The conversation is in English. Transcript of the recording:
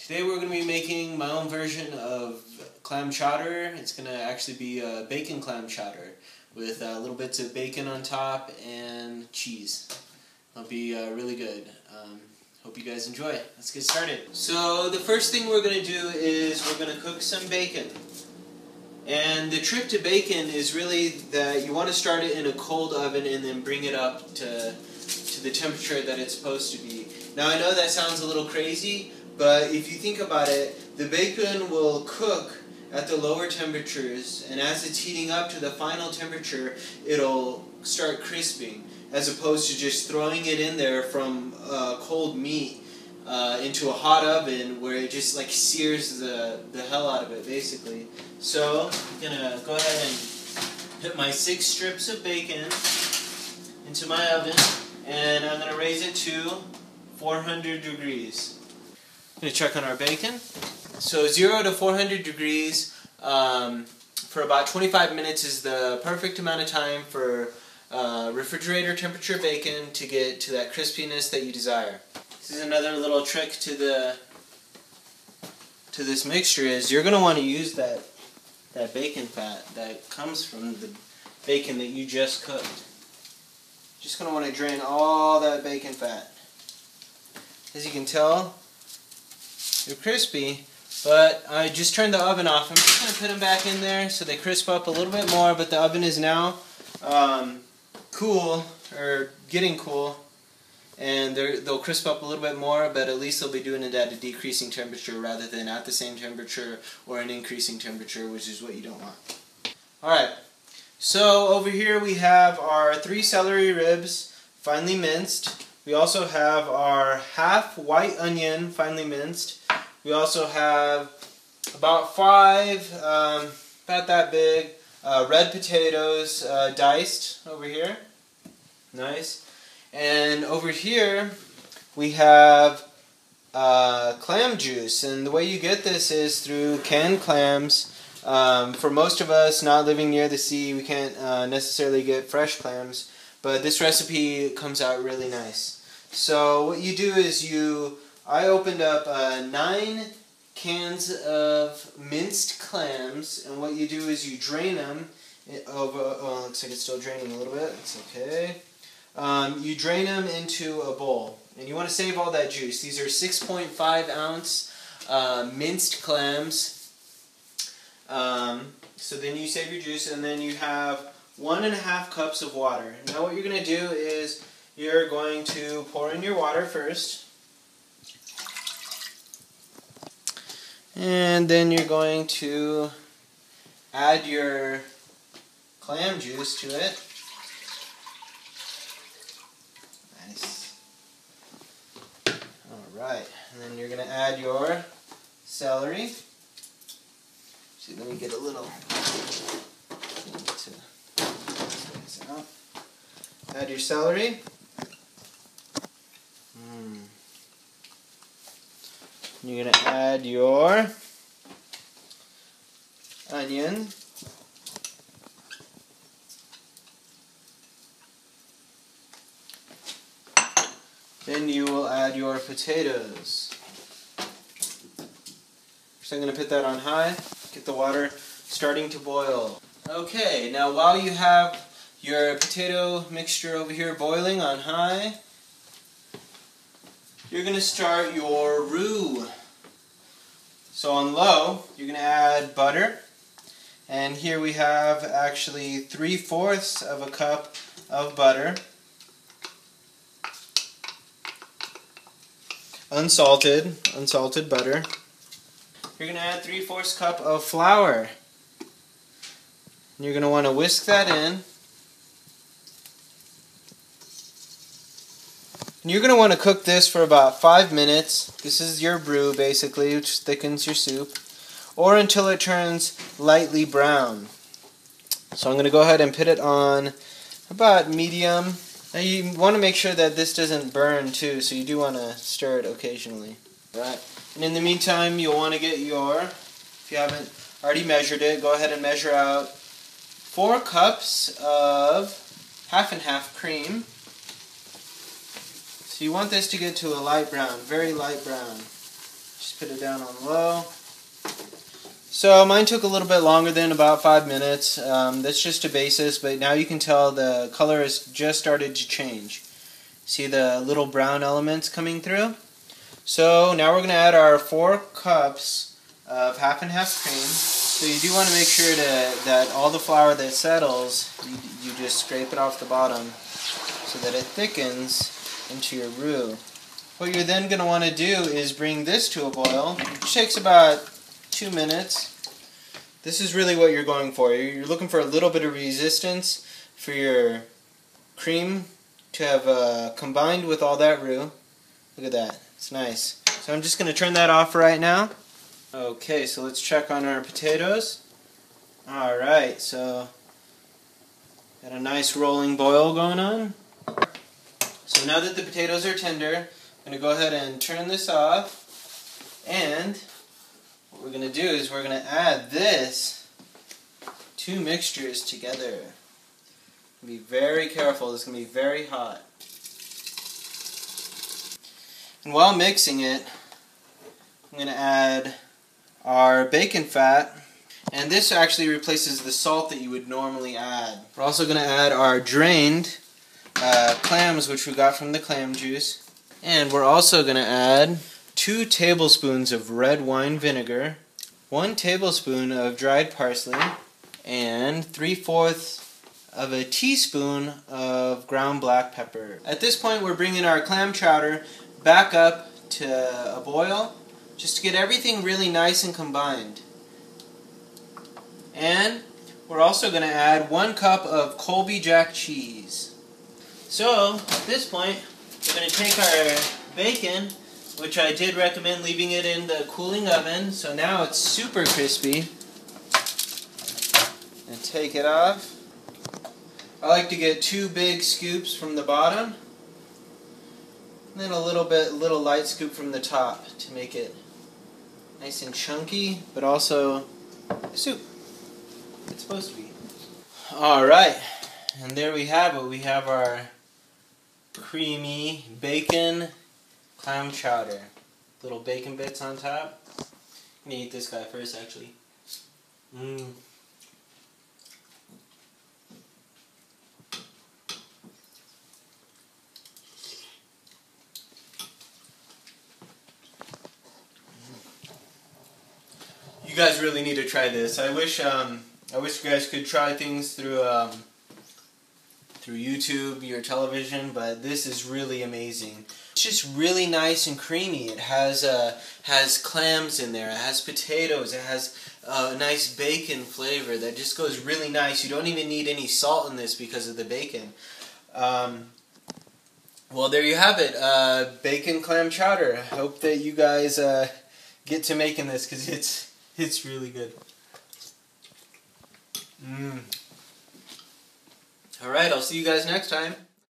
Today we're going to be making my own version of clam chowder. It's going to actually be a bacon clam chowder with little bits of bacon on top and cheese. It'll be really good. Hope you guys enjoy. Let's get started. So the first thing we're going to do is we're going to cook some bacon. And the trick to bacon is really that you want to start it in a cold oven and then bring it up to the temperature that it's supposed to be. Now I know that sounds a little crazy, but if you think about it, the bacon will cook at the lower temperatures, and as it's heating up to the final temperature, it'll start crisping, as opposed to just throwing it in there from cold meat into a hot oven where it just like sears the hell out of it, basically. So I'm gonna go ahead and put my 6 strips of bacon into my oven, and I'm gonna raise it to 400 degrees. I'm going to check on our bacon. So 0 to 400 degrees for about 25 minutes is the perfect amount of time for refrigerator temperature bacon to get to that crispiness that you desire. This is another little trick to this mixture is you're going to want to use that bacon fat that comes from the bacon that you just cooked. Just going to want to drain all that bacon fat. As you can tell, they're crispy, but I just turned the oven off. I'm just going to put them back in there so they crisp up a little bit more, but the oven is now cool, or getting cool, and they'll crisp up a little bit more, but at least they'll be doing it at a decreasing temperature rather than at the same temperature or an increasing temperature, which is what you don't want. Alright, so over here we have our 3 celery ribs, finely minced. We also have our half white onion, finely minced. We also have about 5, about that big, red potatoes diced over here. Nice. And over here we have clam juice. And the way you get this is through canned clams. For most of us not living near the sea, we can't necessarily get fresh clams. But this recipe comes out really nice. So what you do is I opened up 9 cans of minced clams, and what you do is you drain them over, oh, looks like it's still draining a little bit, it's okay. You drain them into a bowl, and you want to save all that juice. These are 6.5 ounce minced clams. So then you save your juice, and then you have 1.5 cups of water. Now what you're going to do is you're going to pour in your water first, and then you're going to add your clam juice to it. Nice. Alright, and then you're going to add your celery. See, let me get a little out. Add your celery. You're going to add your onion. Then you will add your potatoes. First I'm going to put that on high, get the water starting to boil. Okay, now while you have your potato mixture over here boiling on high, you're going to start your roux. So on low, you're going to add butter. And here we have actually 3/4 of a cup of butter. Unsalted butter. You're going to add 3/4 cup of flour. And you're going to want to whisk that in. And you're going to want to cook this for about 5 minutes. This is your roux, basically, which thickens your soup. Or until it turns lightly brown. So I'm going to go ahead and put it on about medium. Now you want to make sure that this doesn't burn too, so you do want to stir it occasionally. Right. And in the meantime, you'll want to get your, if you haven't already measured it, go ahead and measure out 4 cups of half and half cream. So you want this to get to a light brown, very light brown. Just Just put it down on low. So mine took a little bit longer than about 5 minutes. That's just a basis, but now you can tell the color has just started to change. See the little brown elements coming through? So now we're going to add our 4 cups of half and half cream. So you do want to make sure that all the flour that settles, you just scrape it off the bottom so that it thickens into your roux. What you're then going to want to do is bring this to a boil, which takes about 2 minutes. This is really what you're going for. You're looking for a little bit of resistance for your cream to have combined with all that roux. Look at that. It's nice. So I'm just going to turn that off right now. Okay, so let's check on our potatoes. Alright, so got a nice rolling boil going on. So now that the potatoes are tender, I'm going to go ahead and turn this off. And what we're going to do is we're going to add this 2 mixtures together. Be very careful, it's going to be very hot. And while mixing it, I'm going to add our bacon fat, and this actually replaces the salt that you would normally add. We're also going to add our drained clams, which we got from the clam juice, and we're also going to add 2 tablespoons of red wine vinegar, 1 tablespoon of dried parsley, and 3/4 of a teaspoon of ground black pepper. At this point, we're bringing our clam chowder back up to a boil, just to get everything really nice and combined. And we're also going to add 1 cup of Colby Jack cheese. So at this point, we're going to take our bacon, which I did recommend leaving it in the cooling oven, so now it's super crispy, and take it off. I like to get 2 big scoops from the bottom, and then a little light scoop from the top to make it nice and chunky, but also soup. It's supposed to be. Alright, and there we have it. We have our creamy bacon clam chowder. Little bacon bits on top. I'm going to eat this guy first, actually. You guys really need to try this. I wish you guys could try things through YouTube, your television, but this is really amazing. It's just really nice and creamy. It has clams in there. It has potatoes. It has a nice bacon flavor that just goes really nice. You don't even need any salt in this because of the bacon. Well, there you have it. Bacon clam chowder. I hope that you guys get to making this because it's really good. Alright, I'll see you guys next time.